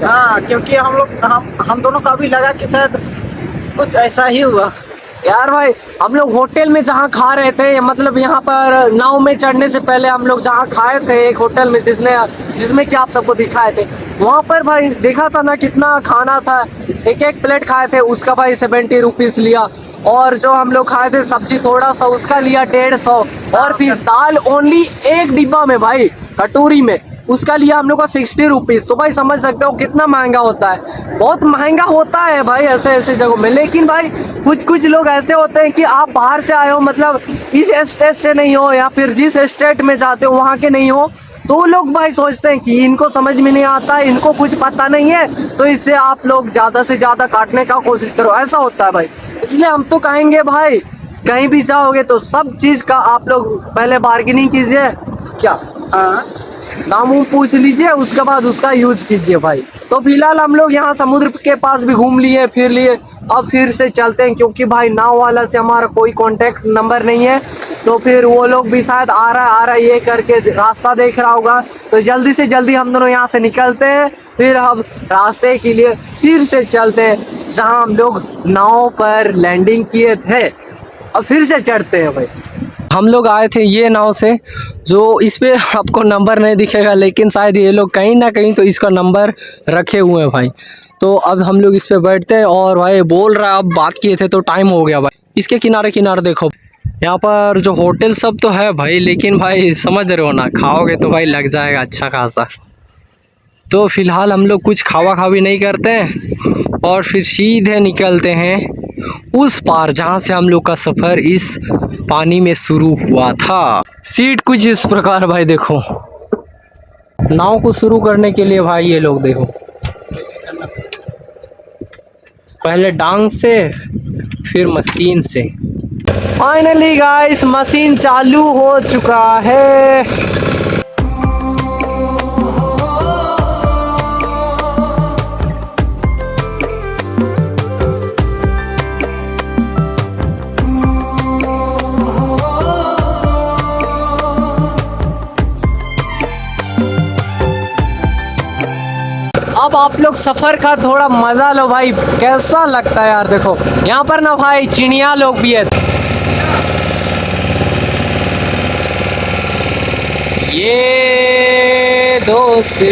हाँ, क्योंकि हम दोनों का भी लगा कि शायद कुछ ऐसा ही हुआ यार भाई। हम लोग होटल में जहाँ खा रहे थे, मतलब यहाँ पर नाव में चढ़ने से पहले हम लोग जहाँ खाए थे एक होटल में, जिसमें कि आप सबको दिखाए थे, वहाँ पर भाई देखा था ना कितना खाना था। एक प्लेट खाए थे, उसका भाई 70 रुपीज़ लिया। और जो हम लोग खाए थे सब्जी थोड़ा सा, उसका लिया 150। और फिर दाल ओनली एक डिब्बा में भाई, कटोरी में, उसका लिया हम लोग का 60 रुपीज़। तो भाई समझ सकते हो कितना महंगा होता है। बहुत महंगा होता है भाई ऐसे ऐसे जगहों में। लेकिन भाई कुछ लोग ऐसे होते हैं कि आप बाहर से आए हो, मतलब इस स्टेट से नहीं हो या फिर जिस स्टेट में जाते हो वहाँ के नहीं हो, तो वो लोग भाई सोचते हैं कि इनको समझ में नहीं आता है, इनको कुछ पता नहीं है, तो इससे आप लोग ज़्यादा से ज़्यादा काटने का कोशिश करो। ऐसा होता है भाई। इसलिए हम तो कहेंगे भाई, कहीं भी जाओगे तो सब चीज़ का आप लोग पहले बार्गेनिंग कीजिए। क्या? हाँ, दाम पूछ लीजिए, उसके बाद उसका यूज कीजिए भाई। तो फिलहाल हम लोग यहाँ समुद्र के पास भी घूम लिए, फिर लिए। अब फिर से चलते हैं, क्योंकि भाई नाव वाला से हमारा कोई कांटेक्ट नंबर नहीं है। तो फिर वो लोग भी शायद आ रहा ये करके रास्ता देख रहा होगा। तो जल्दी से जल्दी हम दोनों यहाँ से निकलते हैं, फिर हम रास्ते के लिए फिर से चलते हैं जहाँ हम लोग नाव पर लैंडिंग किए थे। अब फिर से चढ़ते हैं भाई। हम लोग आए थे ये नाव से, जो इस पे आपको नंबर नहीं दिखेगा, लेकिन शायद ये लोग कहीं ना कहीं तो इसका नंबर रखे हुए हैं भाई। तो अब हम लोग इस पे बैठते हैं और भाई बोल रहा है, अब बात किए थे तो टाइम हो गया भाई। इसके किनारे किनारे देखो, यहाँ पर जो होटल सब तो है भाई, लेकिन भाई समझ रहे हो ना, खाओगे तो भाई लग जाएगा अच्छा खासा। तो फिलहाल हम लोग कुछ खावा खावी नहीं करते हैं और फिर सीधे निकलते हैं उस पार जहाँ से हम लोग का सफ़र इस पानी में शुरू हुआ था। सीट कुछ इस प्रकार भाई, देखो नाव को शुरू करने के लिए भाई ये लोग देखो, पहले डांग से फिर मशीन से। फाइनली गाइस मशीन चालू हो चुका है। अब आप लोग सफ़र का थोड़ा मज़ा लो भाई, कैसा लगता है यार। देखो यहाँ पर ना भाई चिड़िया लोग भी है। ये दोस्ती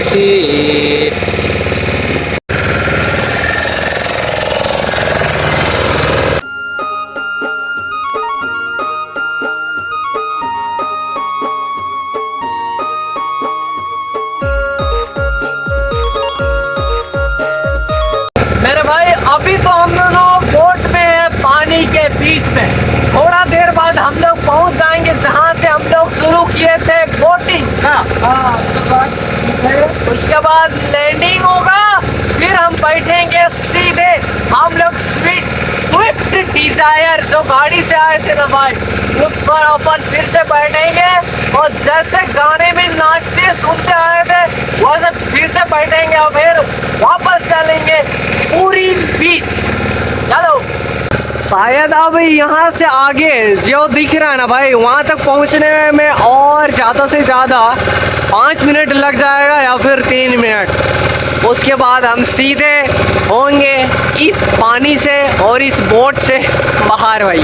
मेरे भाई। अभी तो हम दोनों बोट में है, पानी के बीच में। थोड़ा देर बाद हम लोग पहुंच जाएंगे जहां से हम लोग शुरू किए थे बोटिंग का। हाँ उसके बाद लैंडिंग होगा, फिर हम बैठेंगे सीधे हम लोग स्विफ्ट डिजायर जो गाड़ी से आए थे ना भाई, उस पर अपन फिर से बैठेंगे और जैसे गाने में नाचते सुनते आए थे वैसे फिर से बैठेंगे और फिर वापस चलेंगे पूरी बीच। चलो शायद अब यहाँ से आगे जो दिख रहा है ना भाई, वहाँ तक पहुँचने में और ज़्यादा से ज़्यादा 5 मिनट लग जाएगा या फिर 3 मिनट। उसके बाद हम सीधे होंगे इस पानी से और इस बोट से बाहर भाई।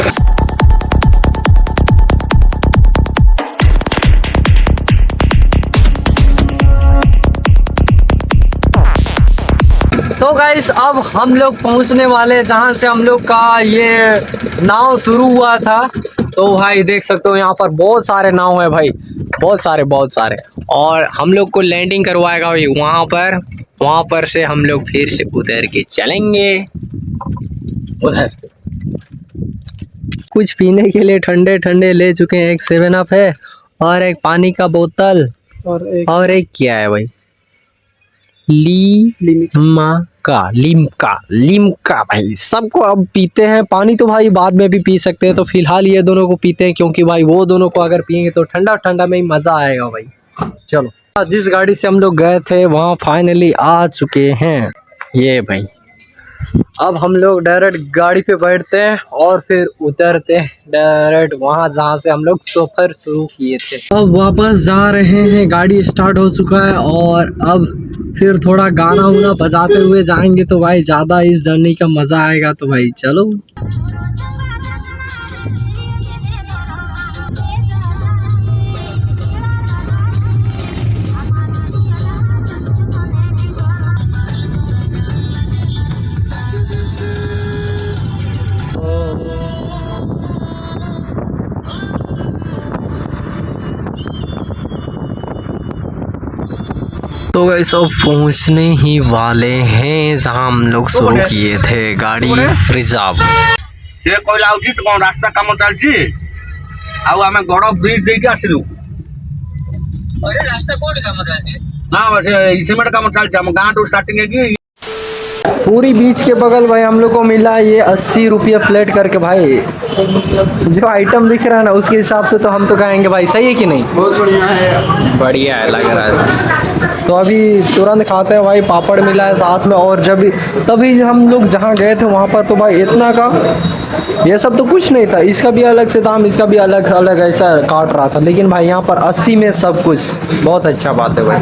तो गाइस अब हम लोग पहुंचने वाले जहां से हम लोग का ये नाव शुरू हुआ था। तो भाई देख सकते हो यहाँ पर बहुत सारे नाव है भाई, बहुत सारे और हम लोग को लैंडिंग करवाएगा भाई वहाँ पर से हम लोग फिर से उतर के चलेंगे उधर। कुछ पीने के लिए ठंडे ठंडे ले चुके हैं, एक 7 अप है और एक पानी का बोतल और एक क्या है भाई, लिम्का भाई। सबको अब पीते हैं, पानी तो भाई बाद में भी पी सकते हैं, तो फिलहाल ये दोनों को पीते हैं क्योंकि भाई वो दोनों को अगर पियेंगे तो ठंडा ठंडा में ही मज़ा आएगा भाई। चलो जिस गाड़ी से हम लोग गए थे वहाँ फाइनली आ चुके हैं ये भाई। अब हम लोग डायरेक्ट गाड़ी पे बैठते हैं और फिर उतरते हैं डायरेक्ट वहाँ जहाँ से हम लोग सफ़र शुरू किए थे। अब वापस जा रहे हैं, गाड़ी स्टार्ट हो चुका है और अब फिर थोड़ा गाना उना बजाते हुए जाएंगे तो भाई ज़्यादा इस जर्नी का मज़ा आएगा। तो भाई चलो। तो गाइस अब पहुंचने ही वाले हैं जहां हम लोग शुरू किए थे गाड़ी रिजर्व। से कहला उचित कौन रास्ता काम चलछि आउ आमे गड़ ब्रिज दे के आसिलु। अरे रास्ता कोड काम चलछि ना से सिमेंट काम चलछि हम गांव टू स्टार्टिंग है कि पूरी बीच के बगल भाई हम लोग को मिला ये 80 रुपये प्लेट करके भाई। जो आइटम दिख रहा है ना उसके हिसाब से तो हम तो कहेंगे भाई सही है कि नहीं, बहुत बढ़िया है, बढ़िया है लग रहा है। तो अभी तुरंत खाते हैं भाई, पापड़ मिला है साथ में। और जब तभी हम लोग जहाँ गए थे वहाँ पर तो भाई इतना का ये सब तो कुछ नहीं था, इसका भी अलग से दाम, इसका भी अलग अलग ऐसा काट रहा था। लेकिन भाई यहाँ पर 80 में सब कुछ, बहुत अच्छा बात है भाई।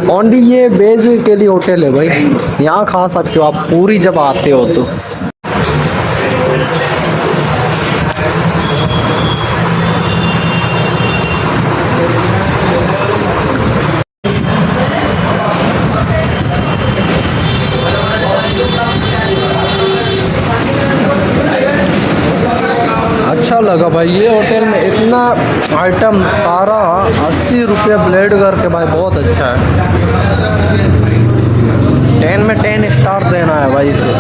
ओनली ये वेज के लिए होटल है भाई, यहाँ खा सकते हो आप पूरी जब आते हो तो। अच्छा लगा भाई ये होटल में, इतना आइटम सारा 80 रुपये प्लेट करके भाई, बहुत अच्छा है। 10 में 10 स्टार देना है भाई इसे।